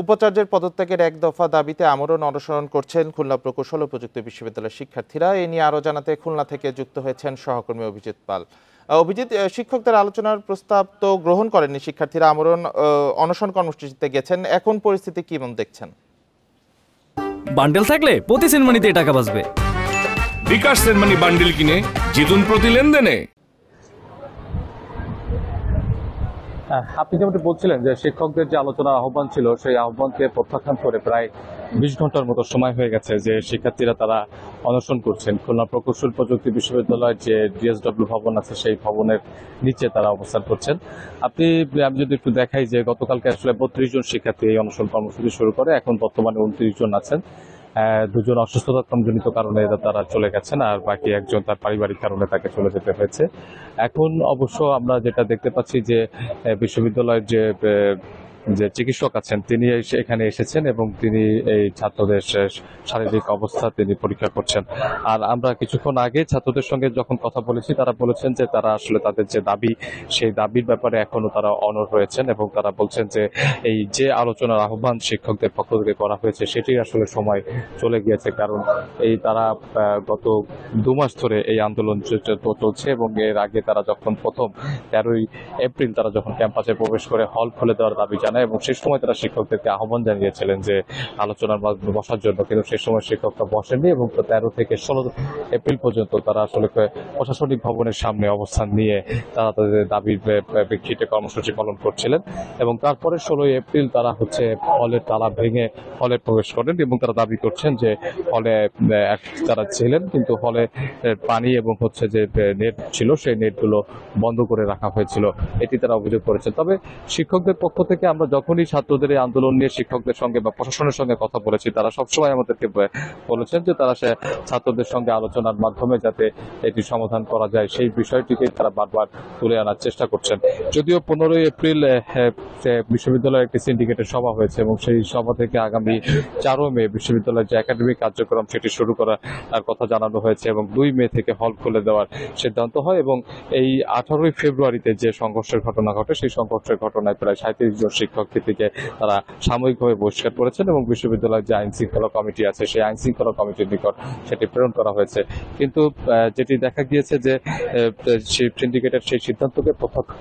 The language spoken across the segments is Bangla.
উপাচার্যের পদত্যাগের এক দফা দাবিতে আমরণ অনশন করছেন খুলনা প্রকৌশল ও প্রযুক্তি বিশ্ববিদ্যালয়ের শিক্ষার্থীরা। এ নিয়ে আরও জানাতে খুলনা থেকে যুক্ত হয়েছেন সহকর্মী অভিজিৎ পাল। অভিজিৎ, শিক্ষকদের আলোচনার প্রস্তাব তো গ্রহণ করেননি শিক্ষার্থীরা, আমরণ অনশন কর্মসূচিতে গেছেন। এখন পরিস্থিতি কেমন দেখছেন? বান্ডেল থাকলে প্রতি সেনমানিতে টাকা বাঁচবে। বিকাশ সেনমানি বান্ডেল কিনে জিতুন প্রতি লেনদেনে। আপনি যেমনটি বলছিলেন যে শিক্ষকদের যে আলোচনার আহ্বান ছিল, সেই আহ্বানকে প্রত্যাখ্যান করে প্রায় 20 ঘন্টার মতো সময় হয়ে গেছে যে শিক্ষার্থীরা তারা অনশন করছেন। খুলনা প্রকৌশল প্রযুক্তি বিশ্ববিদ্যালয়ের যে ডিএসডব্লিউ ভবন আছে সেই ভবনের নিচে তারা অবস্থান করছেন। আমি যদি একটু দেখাই যে গতকালকে আসলে 32 জন শিক্ষার্থী এই অনশন কর্মসূচি শুরু করে, এখন বর্তমানে 29 জন আছেন। 2 জন অসুস্থতাজনিত কারণে তারা চলে গেছেন, আর বাকি একজন তার পারিবারিক কারণে তাকে চলে যেতে হয়েছে। এখন অবশ্য আমরা যেটা দেখতে পাচ্ছি যে বিশ্ববিদ্যালয়ের যে চিকিৎসক আছেন তিনি এখানে এসেছেন এবং তিনি এই ছাত্রদের শারীরিক অবস্থা তিনি পরীক্ষা করছেন। আর আমরা কিছুক্ষণ আগে ছাত্রদের সঙ্গে যখন কথা বলেছি, তারা বলেছেন যে তারা আসলে তাদের যে দাবি, সেই দাবির ব্যাপারে এখনো তারা অনড় রয়েছেন এবং তারা বলছেন যে এই যে আলোচনার আহ্বান শিক্ষকদের পক্ষ থেকে করা হয়েছে সেটি আসলে সময় চলে গিয়েছে। কারণ এই তারা গত 2 মাস ধরে এই আন্দোলন চলছে এবং এর আগে তারা যখন প্রথম 13ই এপ্রিল তারা যখন ক্যাম্পাসে প্রবেশ করে হল খুলে দেওয়ার দাবি জানায় এবং সেই সময় তারা শিক্ষকদেরকে আহ্বান জানিয়েছিলেন যে আলোচনার মাধ্যমে বসার জন্য, কিন্তু সেই সময় শিক্ষকরা বসেননি এবং 13 থেকে 16 এপ্রিল পর্যন্ত তারা আসলে প্রশাসনিক ভবনের সামনে অবস্থান নিয়ে তারা তাদের দাবির প্রেক্ষিতে কর্মসূচি পালন করছিলেন। এবং তারপরে 16 এপ্রিল তারা হলের তালা ভেঙে হলে প্রবেশ করেন এবং তারা দাবি করছেন যে হলে তারা ছিলেন কিন্তু হলে পানি এবং যে নেট ছিল সেই নেটগুলো বন্ধ করে রাখা হয়েছিল, এটি তারা অভিযোগ করেছেন। তবে শিক্ষকদের পক্ষ থেকে আমরা যখনই ছাত্রদের এই আন্দোলন নিয়ে শিক্ষকদের সঙ্গে বা প্রশাসনের সঙ্গে কথা বলেছি, তারা সবসময় আমাদেরকে বলেছেন যে তারা ছাত্রদের সঙ্গে আলোচনার মাধ্যমে যাতে এটি সমাধান করা যায় সেই বিষয়টিকে তারা বারবার তুলে আনার চেষ্টা করছেন। যদিও 15ই এপ্রিল বিশ্ববিদ্যালয়ের একটি সিন্ডিকেটের সভা হয়েছে এবং সেই সভা থেকে আগামী 4 মে বিশ্ববিদ্যালয়ের যে একাডেমিক কার্যক্রম সেটি শুরু করার কথা জানানো হয়েছে এবং 2 মে থেকে হল খুলে দেওয়ার সিদ্ধান্ত হয়। এবং এই 18ই ফেব্রুয়ারিতে যে সংঘর্ষের ঘটনা ঘটে, সেই সংঘর্ষের ঘটনায় প্রায় 37 জন শিক্ষককে থেকে তারা সাময়িকভাবে বহিষ্কার করেছেন এবং বিশ্ববিদ্যালয়ের যে আইন শৃঙ্খলা কমিটি আছে সেই আইন শৃঙ্খলা কমিটির নিকট সেটি প্রেরণ করা হয়েছে। কিন্তু যেটি দেখা গিয়েছে যে সিন্ডিকেটের সেই সিদ্ধান্তকে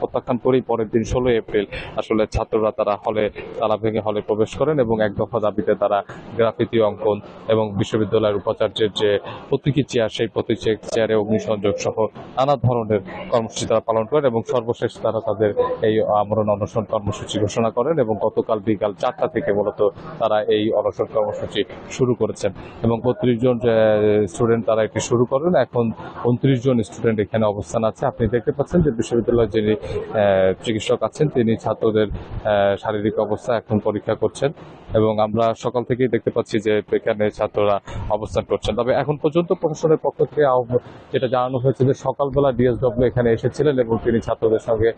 প্রত্যাখ্যান করেই পরের দিন 16 এপ্রিল আসলে ছাত্ররা তারা হলে তালা ভেঙে হলে প্রবেশ করেন এবং এক দফা দাবিতে তারা গ্রাফিতি অঙ্কন এবং বিশ্ববিদ্যালয়ের উপাচার্যের যে প্রতীকী চেয়ার, সেই প্রতীকী চেয়ারে অগ্নিসংযোগ সহ নানা ধরনের কর্মসূচি তারা পালন করেন এবং সর্বশেষ তারা তাদের এই আমরণ অনশন কর্মসূচি ঘোষণা করেন এবং গতকাল বিকাল 4টা থেকে মূলত তারা এই অনশন কর্মসূচি শুরু করেছেন এবং 32 জন স্টুডেন্ট তারা এটি শুরু করেন। এখন 29 জন স্টুডেন্ট এখানে অবস্থান আছে। আপনি দেখতে পাচ্ছেন যে বিশ্ববিদ্যালয়ের যিনি চিকিৎসক আছেন তিনি ছাত্রদের শারীরিক অবস্থা এখন পরীক্ষা করছেন এবং আমরা সকাল থেকেই দেখতে পাচ্ছি যে এখানে ছাত্ররা অবস্থান করছেন। তবে এখন পর্যন্ত প্রশাসনের পক্ষ থেকে যেটা জানানো হয়েছে যে সকালবেলা ডিএসডব্লিউ এখানে এসেছিলেন এবং তিনি ছাত্রদের সঙ্গে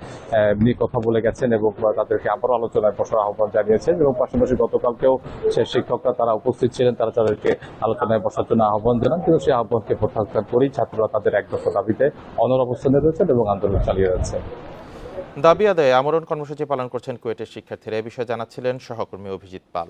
নিয়ে কথা বলে গেছেন এবং তাদেরকে আবারও আলোচনায় বসার আহ্বান জানিয়েছেন এবং পাশাপাশি গতকালকেও সে শিক্ষকরা তারা উপস্থিত ছিলেন, তারা তাদেরকে আলোচনায় বসার জন্য আহ্বান জানান, কিন্তু সেই আহ্বানকে প্রত্যাখ্যান করেই ছাত্ররা তাদের এক দফা দাবিতে অনড় অবস্থানে রয়েছেন এবং আন্দোলন চালিয়ে যাচ্ছে। দাবি আদায়ে আমরণ কর্মসূচি পালন করছেন কুয়েটের শিক্ষার্থীরা। এ বিষয়ে জানাচ্ছিলেন সহকর্মী অভিজিৎ পাল।